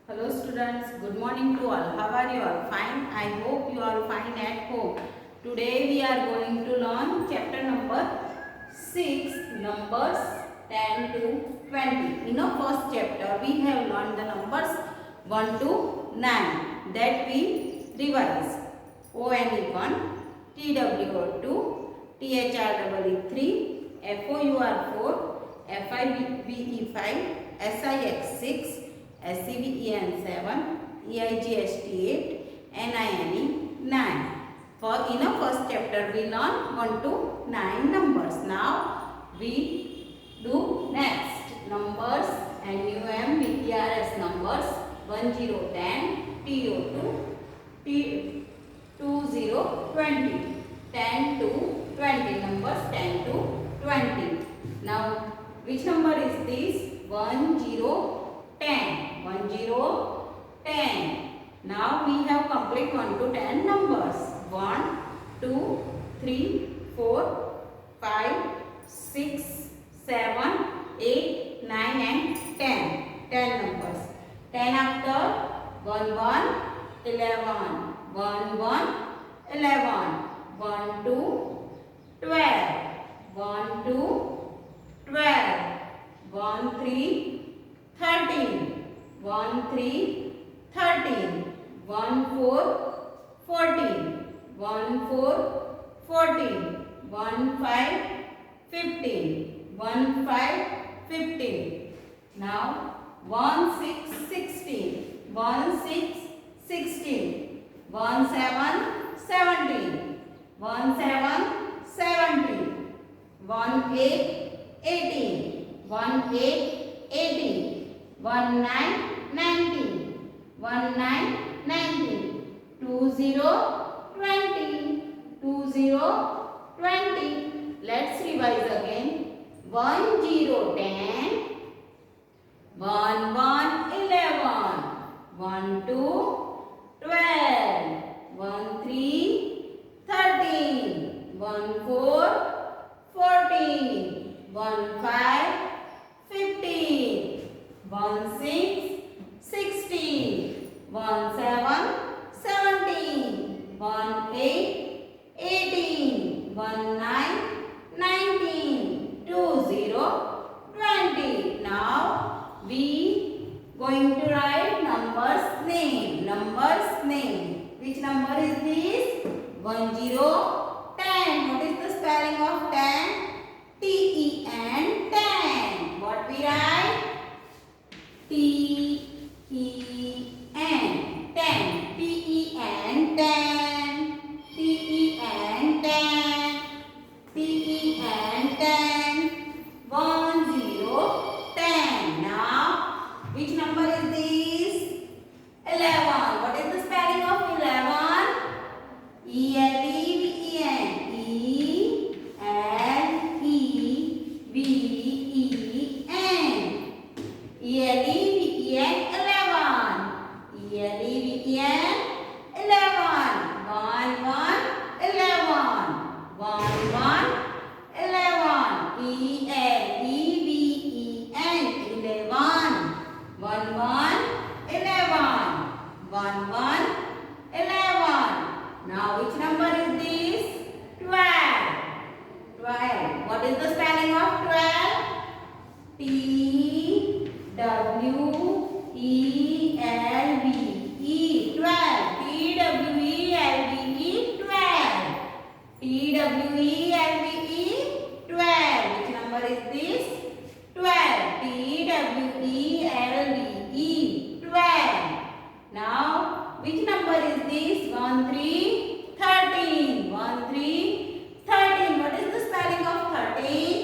Hello students, good morning to all. How are you all? Fine. I hope you are fine at home. Today we are going to learn chapter number 6, numbers 10 to 20. In our first chapter we have learned the numbers 1 to 9 that we revise. ONE 1, TWO 2, THREE 3, FOUR 4, FIVE 5, SIX 6, SCVEN 7, EIGST 8, NINE 9. For in our first chapter we learn 1 to 9 numbers. Now we do next numbers NUM VTRS numbers 10 10, TO2, T20 20, 10 to 20 numbers 10 to 20. Now which number is this? 10 10. 10. Now we have complete 1 to 10 numbers. 1, 2, 3, 4, 5, 6, 7, 8, 9 and 10. 10 numbers. 10 after 1, 1, 11. 1, 1, 11. 1, 2, 12. 1, 2, 12. 1, 3, 13. 1, 3, 13. 1, 4, 14. 1, 4, 14. 1, 5, 15. 1, 5, 15. Now 1, 6, 16. 1, 6, 16. 1, 7, 17. 1, 7, 17. 1, 8, 18. 1, 8, 18. 1, 9, 19. 1, 9, 19. 2, 0, 20. 2, 0, 20. Let's revise again. 1, 0, 10. 1, 1, 11. 1, 2, 12. 1, 3, 13. 1, 4, 14. 1, 5, 15. 1, 6, 16. 1, 7, 17. 1, 8, 18. 1, 9, 19. 2, 0, 20. Now we going to write numbers name. Numbers name. Which number is this? 10, 10. What is the spelling of 10? TEN 10. What we write? TEN 10. TEN 10. TEN 10. TEN 10. 1, 0, 10. Now which number is this? 11. What is the spelling of 11? ELEVEN. Now which number is this? 12. 12. What is the spelling of 12? TWELVE. 12. TWELVE 12. TWELVE 12. Which number is this? 12. TWELVE 12. Now which number is this? 1, 3, 13. 1, 3, 13. What is the spelling of 13?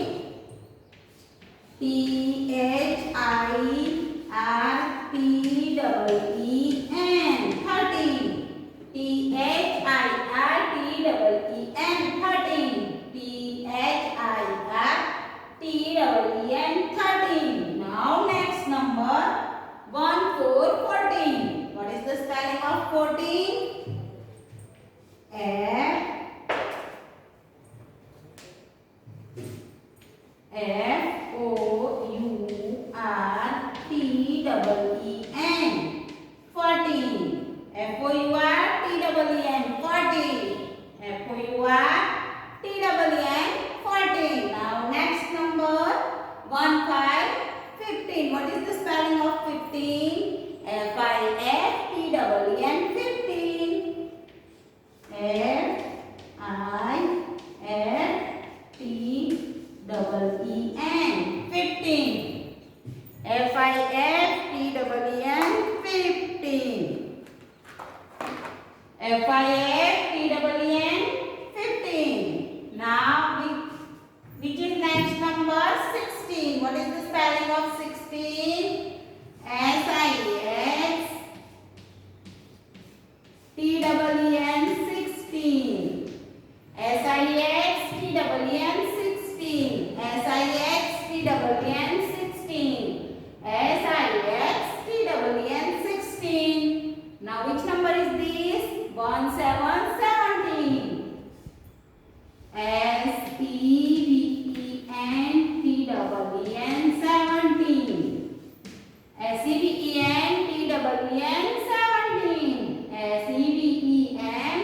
T double N 14. Now next number 1 5 15. What is the spelling of 15? F I F T double N 15. F I F T double E N 15. F I F T double E N 15. F I F T double E N 15. Now which is next number 16. What is the spelling of 16? S I X T double E N 16. S I X T double E N 16. S I X T double E N 16. S I X T double E N 16. Now which number is this? 1 7 17. S E V E N T double E N 17. S E V E N T double E N 17. S E V E N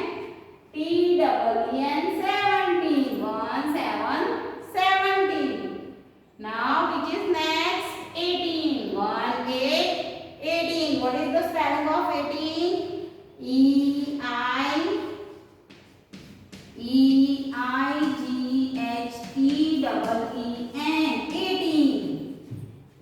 T double E N 17. 1 7 17. Now which is next? 18. 1 8 18. What is the spelling of 18? E I G H T double E N 18.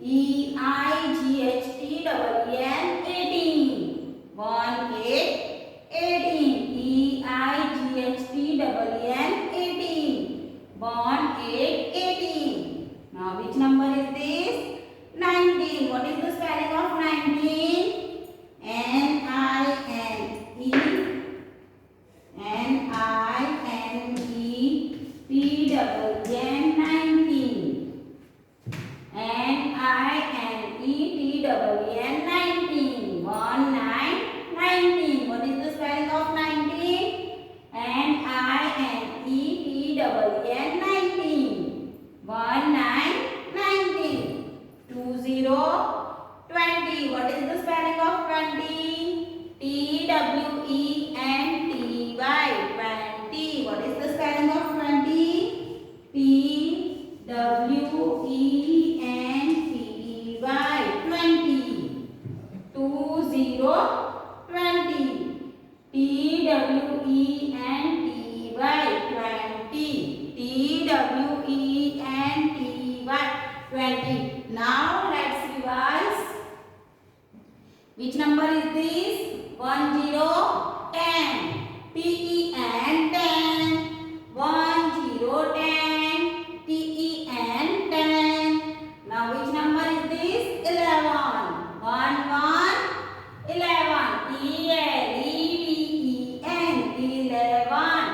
E I G H T double E N 18. 1 8 18. E I G H T double E N 18. 1 8 18. Now which number is this? 19. What is the spelling of 19? N I N E T double N 19. N I N E T double N 19. 1 9 19. What is the spelling of 19? N I N E T double N 19. 1 9 19. 2 0 20. What is the spelling of 20? T W E N T Y 20. What is the spelling of 20? T W E N T Y 20. 2 0 20. T W E N T Y 20. T W E N T Y 20. Now let's revise. Which number is this? 1 0 10. T E N 10. 1 0 10. T E N 10. Now which number is this? 11. 1 1 11. E L E V E N 11.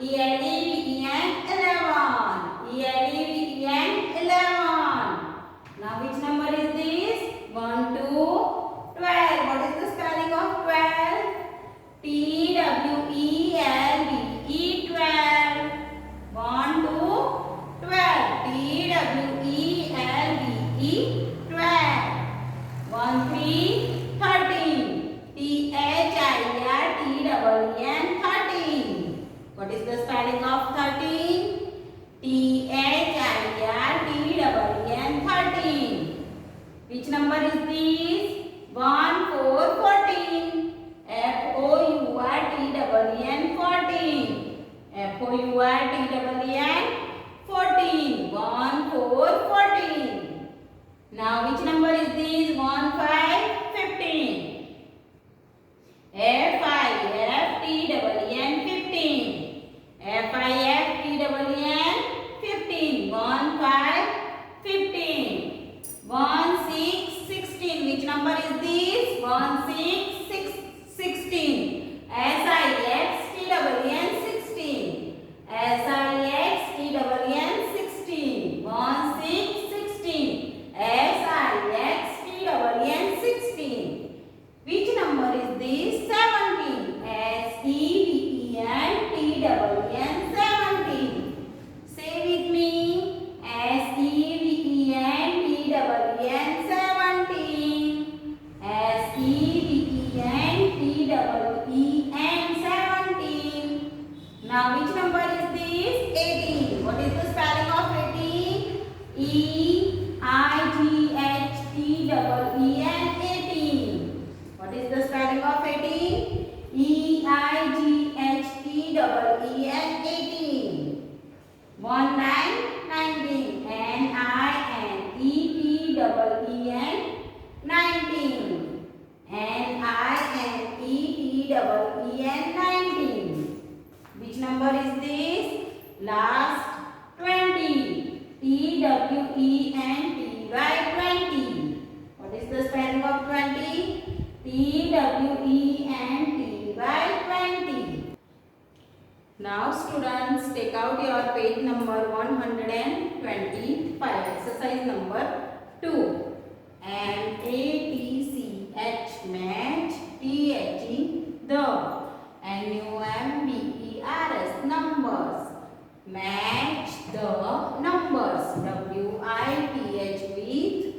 E L E V E N 11. E L E V E N 11. Now which number is this? 1 2 12. What is the spelling of 12? T W E L V E 12. 1 2 12. T W E L V E 12. 1 3 13. T H I R T double E N 13. What is the spelling of 13? T H I R T double E N 13. Which number is this? 1 4 14. F O U R T double E N 14. F O U R T double E N 14. 1 4 14. Now which number is this? 1 5 15. F I F T double E N 15. F I F T double E N 15. 1 5 15. 1 6 16. Which number is this? 1 6 6 16. S I X T double E N 16. S I X T double E N 16. 1 6 16. S I X T double E N 16. Which number is this? 17. S E V E N T double E N 17. Say with me. S E V E N T double E N 17. S E V E N T double E T-double-E-N 19. Which number is this? Last 20. T-W-E-N-T-Y 20. What is the spelling of 20? T-W-E-N-T-Y 20. Now students, take out your page number 125, exercise number 2. M-A-T-C-H, match, T-H-E, the, N-U-M-B-E-R-S, numbers. Match the numbers. W-I-T-H with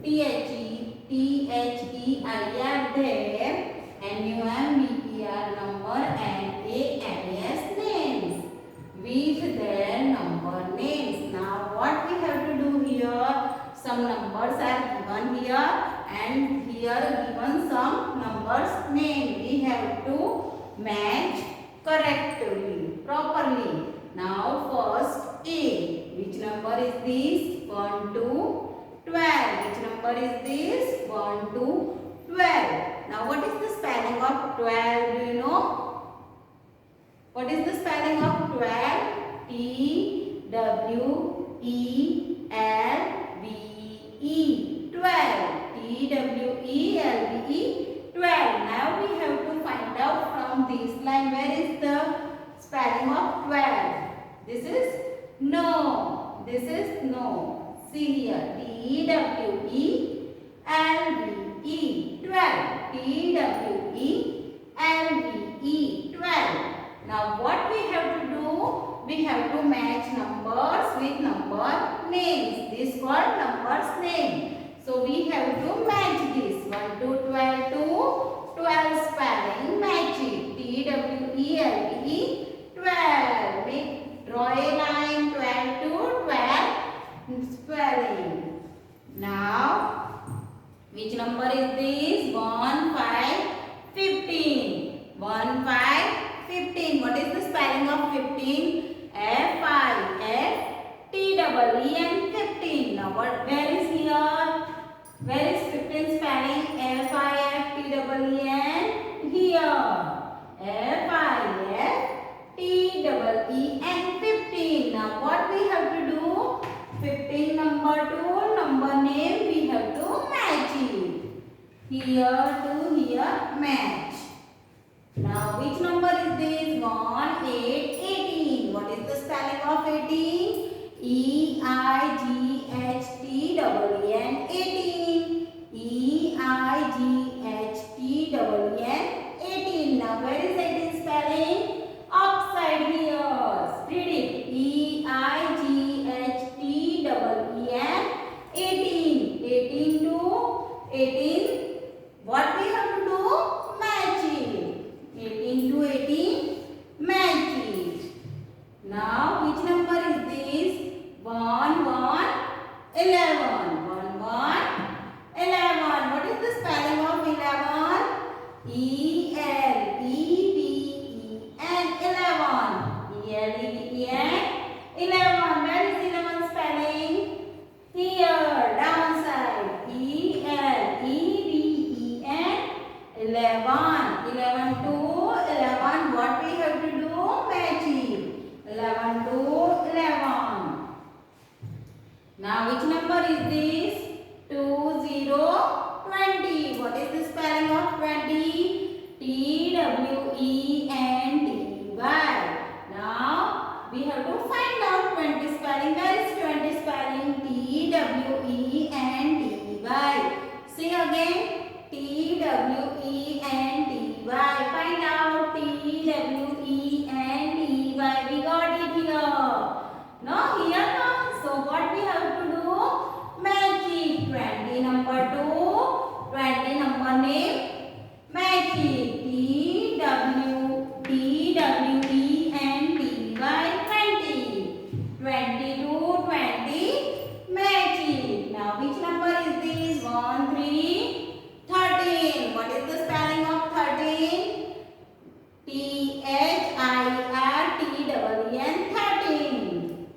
T-H-E, T-H-E-I-R there, N-U-M-B-E-R number and A-M-A-S names with their number names. Now what we have to do here? Some numbers are given here and here given some numbers name. We have to match correctly, properly. Now first A. Which number is this? 1 to 12. Which number is this? 1 to 12. Now what is the spelling of 12? Do you know? What is the spelling of 12? T-W-E-L-V-E. 12. T-W-E-L-V-E. 12. Now we have to find out from this line where is the spelling of 12. This is no. This is no. See here. T-W-E-L-V-E. 12. T-W-E-L-V-E. 12. Now what we have to do? We have to match numbers with number names. This called numbers name. So we have to match this. 1 to 12 to 12 spelling. Match it. T-W-E-L-V-E. 12. Draw a line. 12 to 12 spelling. Now which number is this? 1, 5, 15. 1, 5, 15. What is the spelling of 15? F-I-F-T-double-E-N 15. Now where is here? Where is 15 spelling? F-I-F-T-double-E-N here. F-I-F-T-double-E-N 15. Now what we have to do? 15 number to number name we have to match it. Here to here match. Now which number is this? 1, 8, 18. What is the spelling of 18? E-I-G-H-T-double-E-N 18. E-I-G-H-T-double-E-N 18. Now where is 18 spelling? Upside here. Read it. E-I-G-H-T-double-E-N 18. 18 to 18. What we have to do? Match it. 18 to 18. Match it. Now which number is this? 1, 1, 11. 1, 1, 11. What is the spelling of 11? E-L-E-V-E-N 11. E-L-E-V-E-N 11. Where is 11 spelling? Here, downside. E-L-E-V-E-N 11. 11 to 11. What we have to do? Match it. 11 to 11. Now which number is this? 2, 0, 20. What is the spelling of 20? T-W-E-N-T-Y. Now we have to find out 20 spelling. Where is 20 spelling? T-W-E-N-T-Y. See again. T-W-E-N-T-Y. Find out T-W-E-N-T-Y. We got it here. No, here no. So what we have to do? Match it. 20 number to 20 number name. Match it. T-W-E-N-T-Y 20. 20 to 20. Match it. Now which number is this? 1, 3, 13. What is the spelling of 13? T-H-I-R-T-E-N 13.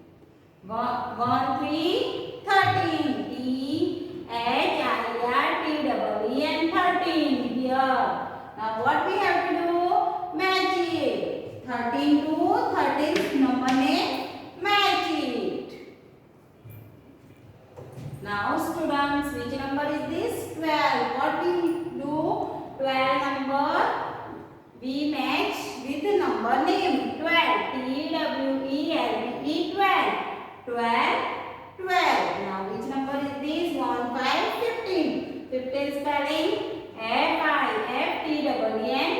1, 3, 13. T-H-I-R-T-E-N 13. Here. Now what we have to do? match it. 13 to 13th number ने match it. Now students, which number is this? 12. What we do? 12 number we match with the number name. 12. T-W-E-L-V-E 12. 12. 12. Now which number is this? 1, 5, 15. 15 spelling F-I-F-T-W-N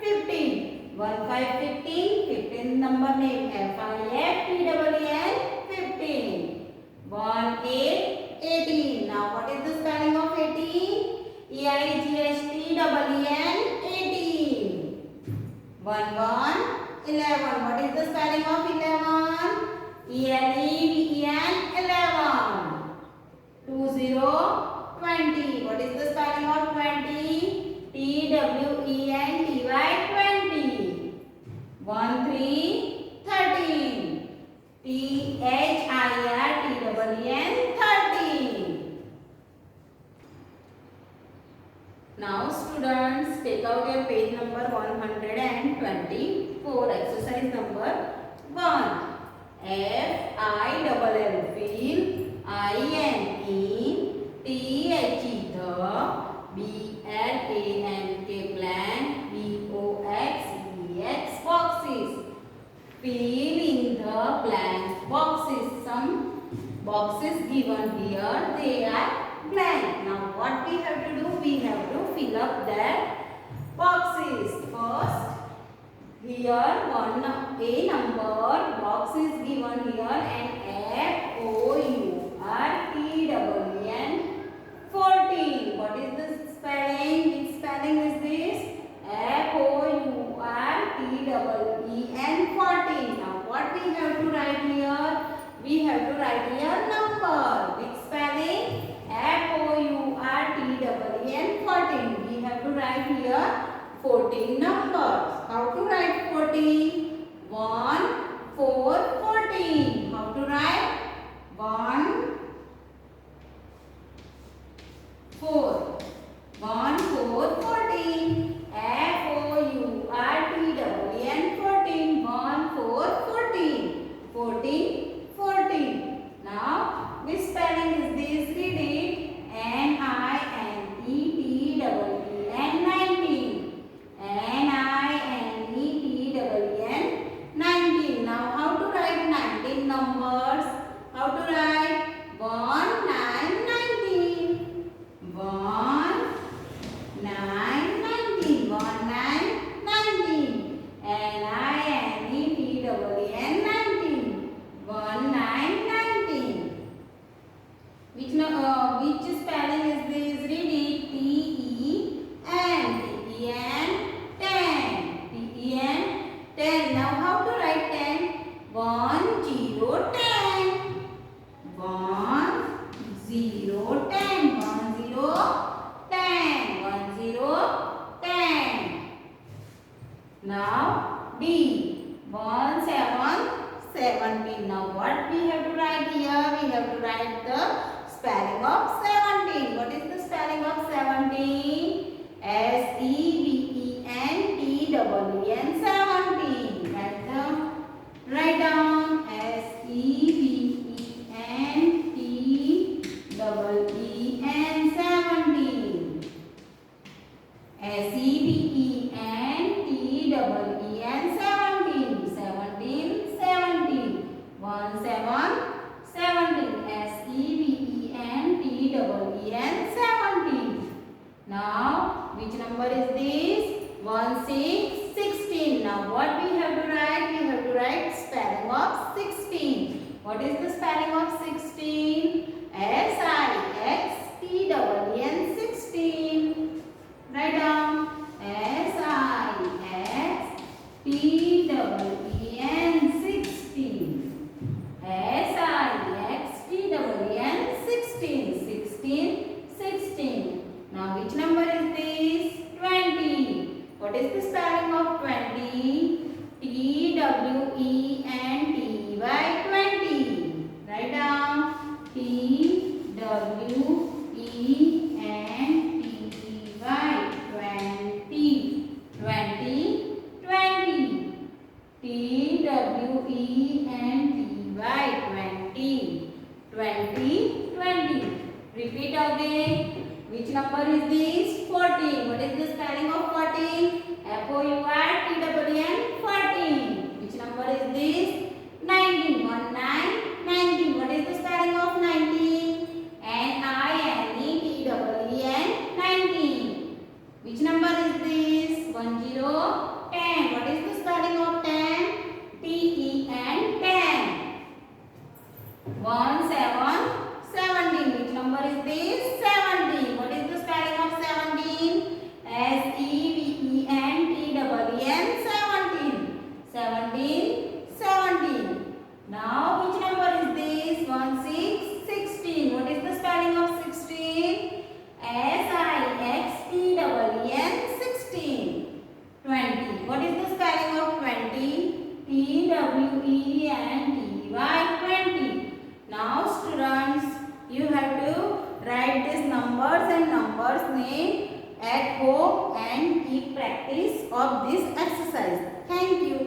15. 1, 5, 15. 15 number name F-I-F-T-W-N 15. 1, 8. 18. Now what is the spelling of 18? E-I-G-H-T-E-N 18. 1, 1. 11. What is the spelling of 11? E-L-E-V-E-N 11. 2, 0. 20. What is the spelling of 20? T-W-E-N-T-Y 20. 1, 3. 13. T-H-I-R-T-W-N 13. Now students, take out your page number 124, exercise number 1. F-I-L-L, feel, I-N-E, T-H-E, the, B-L-A-N-K, blank, B-O-X-E-X, boxes. Fill in the blank boxes. Some boxes given here, they are blank. Now what we have to do? We have to fill up that boxes. First, here one A number box is given here and F-O-U-R-T-W-N 14. What is the spelling? Which spelling is this? F-O-U-R-T-W-E-N 14. Now what we have to write here? We have to write here number. Which spelling? F-O-U-R-T-W-E-N 14. We have to write here 14 numbers. How to write 14? 1, 4, 14. How to write? 1, 4. 1, 4, 14. F-O-U-R-T-W-N 14. 1, 4, 14. 14, 14. Now, which spelling is this? Read it. N-I-N-E-T-W-E-N 19. N-I-N-E-T-W-E-N 19. Now, how to write 19 numbers? How to write? 1, 9, 19. 1, 9, 19. 1, 9, 19. N-I-N-E-T-W-E-N 19. 1, 9, 19. Which spelling is this? Read it. T-E-N. T-E-N 10. T-E-N 10. Now how to write 10? 1, 0, 10. 1, 0, 10. 1, 0, 10. 1, 0, 10. Now D. 1, 7, 17. Now what we have to write here? We have to write the spelling of 17. What is the spelling of 17? S-E-V-E-N-T-W-E-N 17. Write down S-E-V-E-N-T-W-E-N 17. S-E-V-E-N-T-W-E-N 17. 17, 17. 1, 7, 17. S-E-V-E-N-T-W-E-N 17. Now, which number is this? 1, 6, 16. Now, what we have to write? We have to write spelling of 16. What is the spelling of 16? S-I-X-T-W-E-N 16. Write down. S-I-X-T-W-E-N 16. S-I-X-T-W-E-N 16. 16, 16. Now which number is this? 20. What is the spelling of 20? T-W-E-N-T-Y 20. Write down. T-W-E-N-T-Y 20. 20, 20. 1 0 10. What is the spelling of 10? T-E-N 10. 1 7 17. Which number is this? 17. What is the spelling of 17? S-E-V-E-N-T-E-N 17. 17 17. Now which number is this? 1 6 16. What is the spelling of 16? S-I-X-T-E-N 16. 20. What is the spelling of 20? T-W-E-N-T-Y 20. Now students, you have to write these numbers and numbers name at home and keep practice of this exercise. Thank you.